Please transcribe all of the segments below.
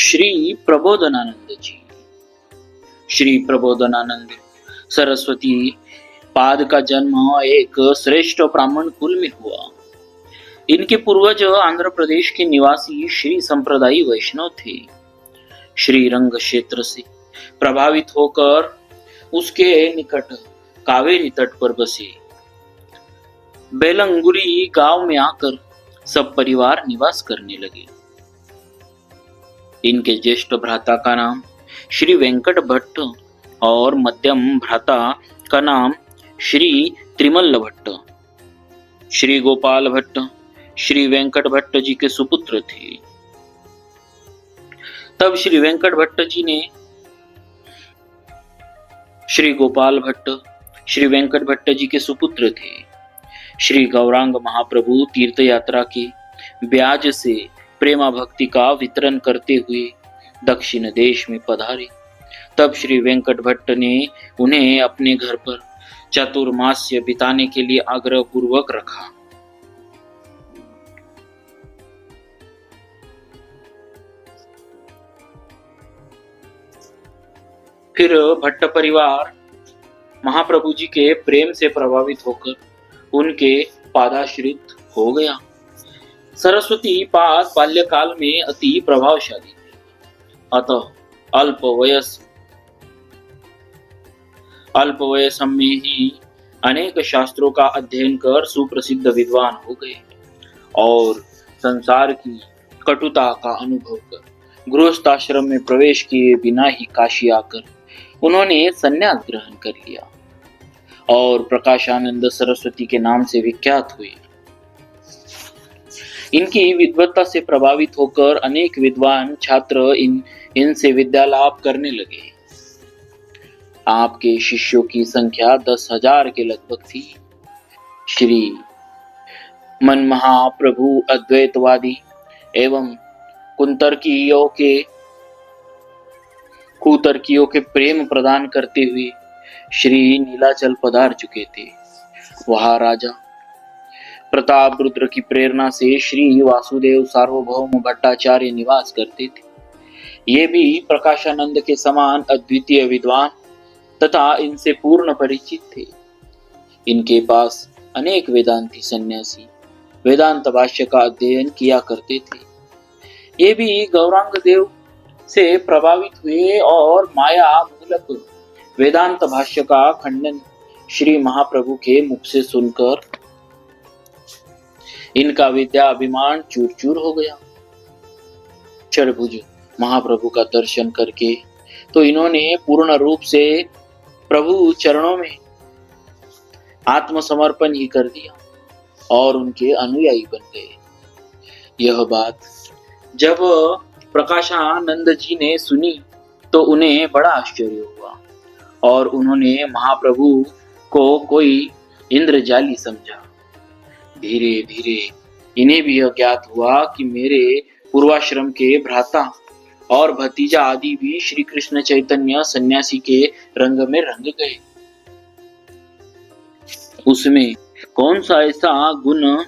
श्री प्रबोधनानंद जी। श्री प्रबोधनानंद सरस्वती पाद का जन्म एक श्रेष्ठ ब्राह्मण कुल में हुआ। इनके पूर्वज आंध्र प्रदेश के निवासी श्री संप्रदायी वैष्णव थे। श्री रंग क्षेत्र से प्रभावित होकर उसके निकट कावेरी तट पर बसे बेलंगुरी गांव में आकर सब परिवार निवास करने लगे। इनके ज्येष्ठ भ्राता का नाम श्री वेंकट भट्ट और मध्यम भ्राता का नाम श्री त्रिमल्ल भट्ट। श्री गोपाल भट्ट श्री वेंकट भट्ट जी के सुपुत्र थे। तब श्री वेंकट भट्ट जी ने श्री गोपाल भट्ट श्री वेंकट भट्ट जी के सुपुत्र थे। श्री गौरांग महाप्रभु तीर्थ यात्रा के ब्याज से प्रेमा भक्ति का वितरण करते हुए दक्षिण देश में पधारे। तब श्री वेंकट भट्ट ने उन्हें अपने घर पर चातुर्मास्य बिताने के लिए आग्रह पूर्वक रखा। फिर भट्ट परिवार महाप्रभु जी के प्रेम से प्रभावित होकर उनके पादाश्रित हो गया। सरस्वती पाद बाल्यकाल में अति प्रभावशाली थे, अतः अल्प वयस में ही अनेक शास्त्रों का अध्ययन कर सुप्रसिद्ध विद्वान हो गए और संसार की कटुता का अनुभव कर गृहस्थाश्रम में प्रवेश किए बिना ही काशी आकर उन्होंने संन्यास ग्रहण कर लिया और प्रकाशानंद सरस्वती के नाम से विख्यात हुए। इनकी विद्वत्ता से प्रभावित होकर अनेक विद्वान छात्र इनसे विद्या लाभ करने लगे। आपके शिष्यों की संख्या 10,000 के लगभग थी। श्री मनमहाप्रभु अद्वैतवादी एवं कुतर्कियों के प्रेम प्रदान करते हुए श्री नीलाचल पधार चुके थे। वहां राजा प्रताप रुद्र की प्रेरणा से श्री वासुदेव सार्वभौम भट्टाचार्य निवास करते थे। ये भी प्रकाशानंद के समान अद्वितीय विद्वान तथा इनसे पूर्ण परिचित थे। इनके पास अनेक वेदांती सन्यासी वेदांत भाष्य का अध्ययन किया करते थे। ये भी गौरांग देव से प्रभावित हुए और माया मूलक वेदांत भाष्य का खंडन श्री महाप्रभु के मुख से सुनकर इनका विद्या अभिमान चूर चूर हो गया। चरभुज महाप्रभु का दर्शन करके तो इन्होंने पूर्ण रूप से प्रभु चरणों में आत्मसमर्पण ही कर दिया और उनके अनुयायी बन गए। यह बात जब प्रकाशानंद जी ने सुनी तो उन्हें बड़ा आश्चर्य हुआ और उन्होंने महाप्रभु को कोई इंद्रजाली समझा। धीरे धीरे इन्हें भी यह ज्ञात हुआ कि मेरे पूर्वाश्रम के भ्राता और भतीजा आदि भी श्री कृष्ण चैतन्य सन्यासी के रंग में रंग गए। उसमें कौन सा ऐसा गुण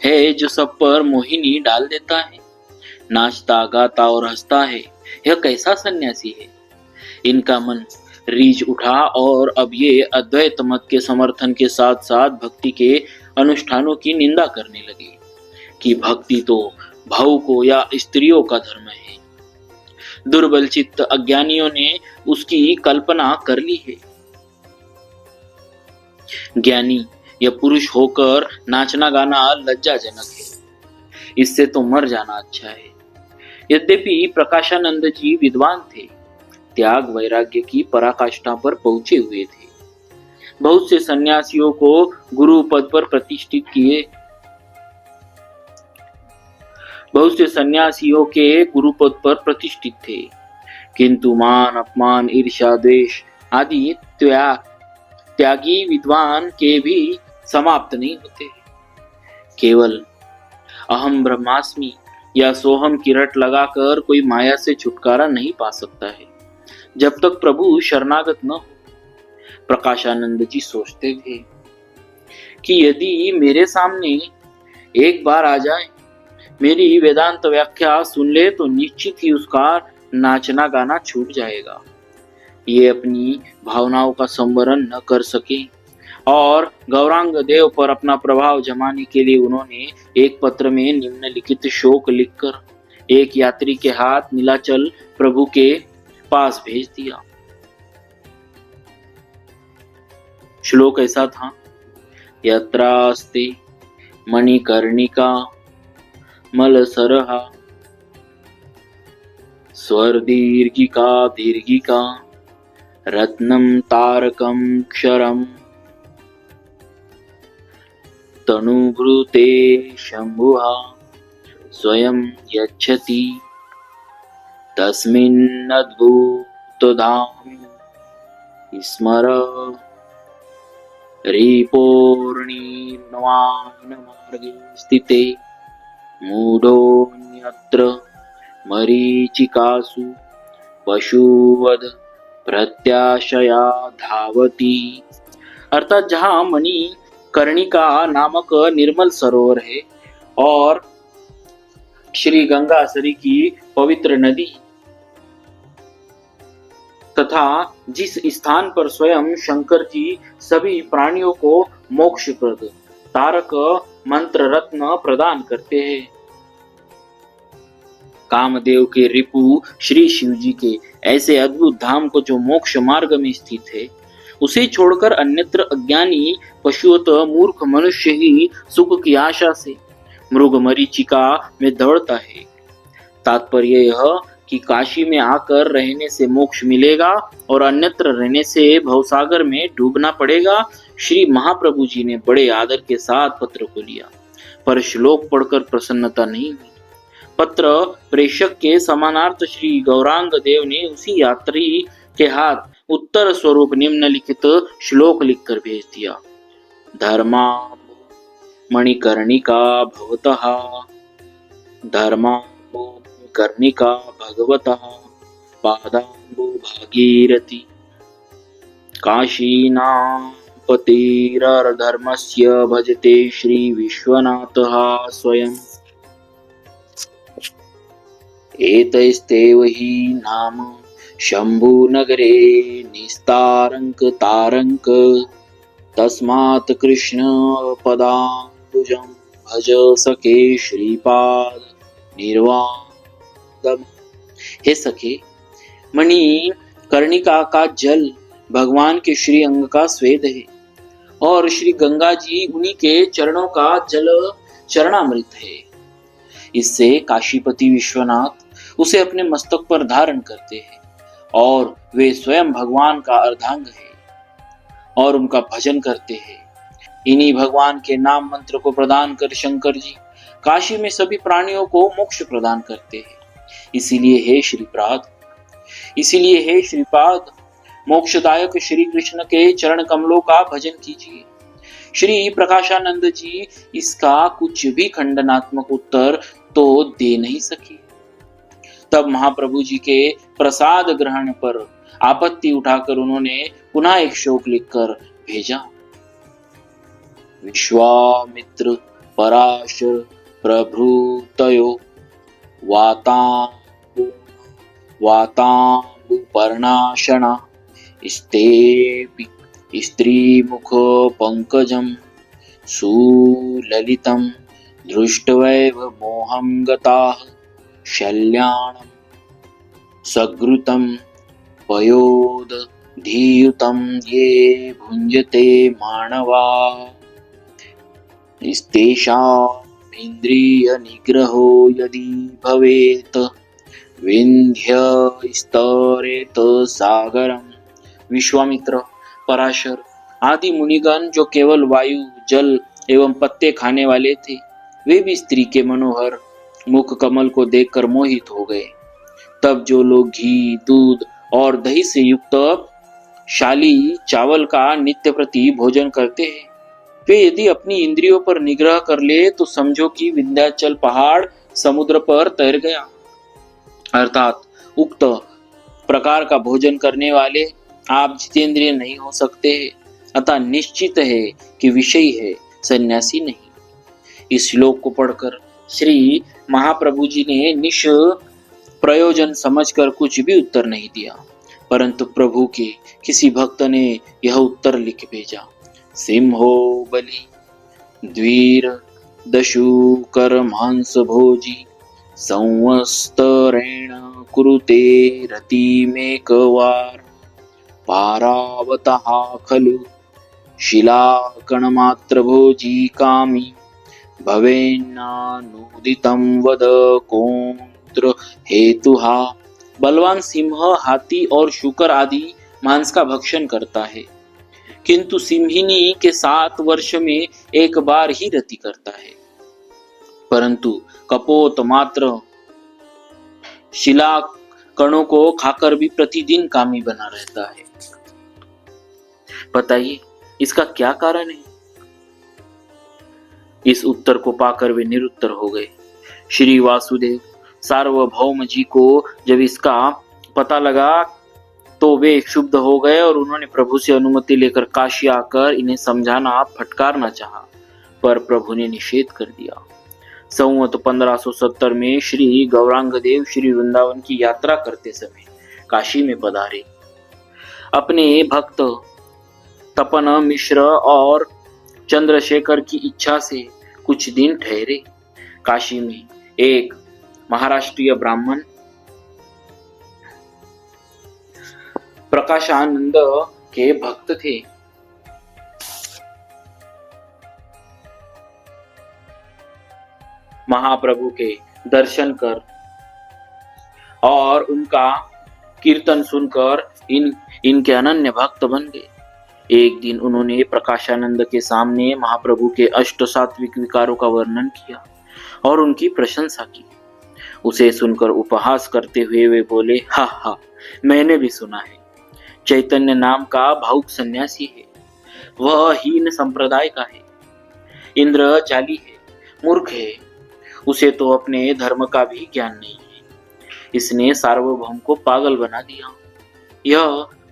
है जो सब पर मोहिनी डाल देता है? नाचता गाता और हंसता है, यह कैसा सन्यासी है? इनका मन रीझ उठा और अब ये अद्वैत मत के समर्थन के साथ साथ भक्ति के अनुष्ठानों की निंदा करने लगे कि भक्ति तो भावुकों या स्त्रियों का धर्म है। दुर्बल चित्त अज्ञानियों ने उसकी कल्पना कर ली है। ज्ञानी या पुरुष होकर नाचना गाना लज्जाजनक है, इससे तो मर जाना अच्छा है। यद्यपि प्रकाशानंद जी विद्वान थे, त्याग वैराग्य की पराकाष्ठा पर पहुंचे हुए थे। बहुत से सन्यासियों को गुरु पद पर प्रतिष्ठित किए। बहुत से सन्यासियों के गुरु पद पर प्रतिष्ठित थे, किंतु मान अपमान ईर्ष्या द्वेष आदि त्यागी विद्वान के भी समाप्त नहीं होते। केवल अहम ब्रह्मास्मि या सोहम की रट लगाकर कोई माया से छुटकारा नहीं पा सकता है जब तक प्रभु शरणागत न हो। प्रकाशानंद जी सोचते थे कि यदि मेरे सामने एक बार आ जाए मेरी वेदांत व्याख्या सुन ले तो निश्चित ही उसका नाचना गाना छूट जाएगा। ये अपनी भावनाओं का संवरण न कर सके और गौरांग देव पर अपना प्रभाव जमाने के लिए उन्होंने एक पत्र में निम्नलिखित शोक लिखकर एक यात्री के हाथ नीलाचल प्रभु के पास भेज दिया। श्लोक ऐसा था, यत्रास्ते मणिकर्णिका मलसरहा स्वर दीर्घिका दीर्घिका रत्नम तारकम क्षरम तनुभृते शंभुहा स्वयं यच्छति तस्मिन्नद्भुतधाम स्मर रिपोर्णिर्वाणमार्गे स्थिते मूढोऽन्यत्र मरीचिकासु पशुवद प्रत्याशया धावती। अर्थात जहाँ मणि कर्णिका नामक निर्मल सरोवर है और श्री गंगासरी की पवित्र नदी तथा जिस स्थान पर स्वयं शंकर जी सभी प्राणियों को मोक्षप्रद तारक मंत्र रत्न प्रदान करते हैं, कामदेव के रिपु श्री शिव जी के ऐसे अद्भुत धाम को जो मोक्ष मार्ग में स्थित है, उसे छोड़कर अन्यत्र अज्ञानी पशुवत मूर्ख मनुष्य ही सुख की आशा से मृग मरीचिका में दौड़ता है। तात्पर्य यह कि काशी में आकर रहने से मोक्ष मिलेगा और अन्यत्र रहने से भवसागर में डूबना पड़ेगा। श्री महाप्रभु जी ने बड़े आदर के साथ पत्र को लिया, पर श्लोक पढ़कर प्रसन्नता नहीं हुई। पत्र प्रेषक के समानार्थ श्री गौरांग देव ने उसी यात्री के हाथ उत्तर स्वरूप निम्नलिखित श्लोक लिखकर भेज दिया। धर्मा मणिकर्णिका भवतः धर्मा कर्णिका भगवतः पादाम्बु भागीरथी काशीनां पतिर्धर्मस्य भजते श्री विश्वनाथः स्वयं। एतैस्तेव हि नाम शंभुनगरे निस्तारंक तारंक तस्मात् कृष्ण पदाम्बुजं भज सखे श्रीपाद निर्वाणम। हे सखे, मणि कर्णिका का जल भगवान के श्री अंग का स्वेद है और श्री गंगा जी उन्हीं के चरणों का जल चरणामृत है। इससे काशीपति विश्वनाथ उसे अपने मस्तक पर धारण करते हैं और वे स्वयं भगवान का अर्धांग है और उनका भजन करते हैं। इन्हीं भगवान के नाम मंत्र को प्रदान कर शंकर जी काशी में सभी प्राणियों को मोक्ष प्रदान करते हैं। इसीलिए हे श्रीपाद मोक्षदायक श्री कृष्ण के चरण कमलों का भजन कीजिए। श्री प्रकाशानंद जी इसका कुछ भी खंडनात्मक उत्तर तो दे नहीं सके। तब महाप्रभु जी के प्रसाद ग्रहण पर आपत्ति उठाकर उन्होंने पुनः एक शोक लिखकर भेजा। विश्वामित्र पराशर प्रभृतयो वातांबुपर्णाशना स्तेपि स्त्रीमुख पंकजं सुललितं दृष्ट्वैव मोहं गताः शल्याणं सगृतं पयोदधियुतं ये भुञ्जते मानवा स्तेषाम् इंद्रिय निग्रहो यदि भवेत् विंध्य स्तरेत सागरम। विश्वामित्र पराशर आदि मुनिगण जो केवल वायु जल एवं पत्ते खाने वाले थे, वे भी स्त्री के मनोहर मुख कमल को देखकर मोहित हो गए। तब जो लोग घी दूध और दही से युक्त शाली चावल का नित्य प्रति भोजन करते हैं, वे यदि अपनी इंद्रियों पर निग्रह कर ले तो समझो कि विंध्याचल पहाड़ समुद्र पर तैर गया। अर्थात उक्त प्रकार का भोजन करने वाले आप जितेंद्रिय नहीं हो सकते, अतः निश्चित है कि विषयी है, सन्यासी नहीं। इस श्लोक को पढ़कर श्री महाप्रभु जी ने निष्प्रयोजन समझकर कुछ भी उत्तर नहीं दिया, परंतु प्रभु के किसी भक्त ने यह उत्तर लिख भेजा। सिंहो बलि द्वीर दशुकर मांस भोजी संवत्सरेण कुरुते रतिमेकवार पारावतः खलु शिलाकणमात्र भोजी कामी भवेन्नानुदितं वद कोंत्र हेतुहा। बलवान सिंह हाथी और शूकर आदि मांस का भक्षण करता है, किंतु सिंहिनी के 7 वर्ष में एक बार ही रति करता है, परंतु कपोत मात्र शिला कणों को खाकर भी प्रतिदिन कामी बना रहता है। बताइए इसका क्या कारण है? इस उत्तर को पाकर वे निरुत्तर हो गए। श्री वासुदेव सार्वभौम जी को जब इसका पता लगा तो वे क्षुब्ध हो गए और उन्होंने प्रभु से अनुमति लेकर काशी आकर इन्हें समझाना फटकारना चाहा, पर प्रभु ने निषेध कर दिया। संवत 1570 में श्री गौरांग देव श्री वृंदावन की यात्रा करते समय काशी में पधारे। अपने भक्त तपन मिश्र और चंद्रशेखर की इच्छा से कुछ दिन ठहरे। काशी में एक महाराष्ट्रीय ब्राह्मण प्रकाशानंद के भक्त थे। महाप्रभु के दर्शन कर और उनका कीर्तन सुनकर इनके अनन्य भक्त बन गए। एक दिन उन्होंने प्रकाशानंद के सामने महाप्रभु के अष्ट सात्विक विकारों का वर्णन किया और उनकी प्रशंसा की। उसे सुनकर उपहास करते हुए वे बोले, हा हा, मैंने भी सुना है, चैतन्य नाम का भावुक सन्यासी है, वह हीन संप्रदाय का है, इंद्रजाली है, मूर्ख है, उसे तो अपने धर्म का भी ज्ञान नहीं है, इसने सार्वभौम को पागल बना दिया।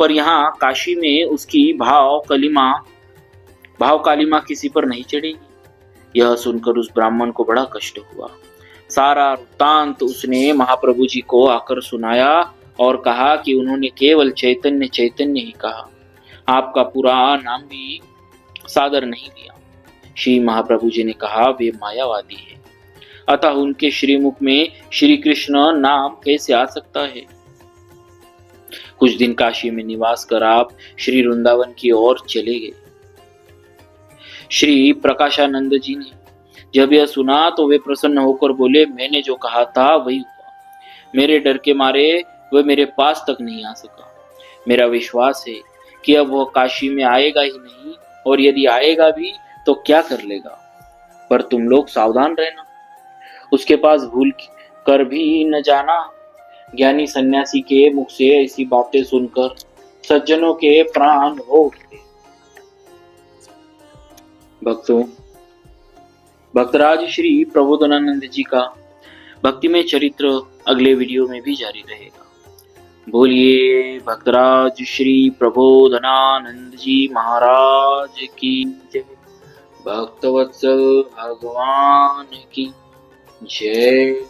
पर यहाँ काशी में उसकी भाव कालिमा किसी पर नहीं चढ़ेगी। यह सुनकर उस ब्राह्मण को बड़ा कष्ट हुआ। सारा वृत्तांत उसने महाप्रभु जी को आकर सुनाया और कहा कि उन्होंने केवल चैतन्य चैतन्य ही कहा, आपका पूरा नाम भी सादर नहीं दिया। श्री महाप्रभु जी ने कहा, वे मायावादी है, अतः उनके श्रीमुख में श्री कृष्ण नाम कैसे आ सकता है। कुछ दिन काशी में निवास कर आप श्री वृंदावन की ओर चले गए। श्री प्रकाशानंद जी ने जब यह सुना तो वे प्रसन्न होकर बोले, मैंने जो कहा था वही हुआ, मेरे डर के मारे वह मेरे पास तक नहीं आ सका। मेरा विश्वास है कि अब वह काशी में आएगा ही नहीं, और यदि आएगा भी तो क्या कर लेगा। पर तुम लोग सावधान रहना, उसके पास भूल कर भी न जाना। ज्ञानी सन्यासी के मुख से ऐसी बातें सुनकर सज्जनों के प्राण हो उठते। भक्तों, भक्तराज श्री प्रबोधनानंद जी का भक्तिमय चरित्र अगले वीडियो में भी जारी रहेगा। बोलिए भक्तराज श्री प्रबोधनानंद जी महाराज की जय, भक्तवत्सल भगवान की जय।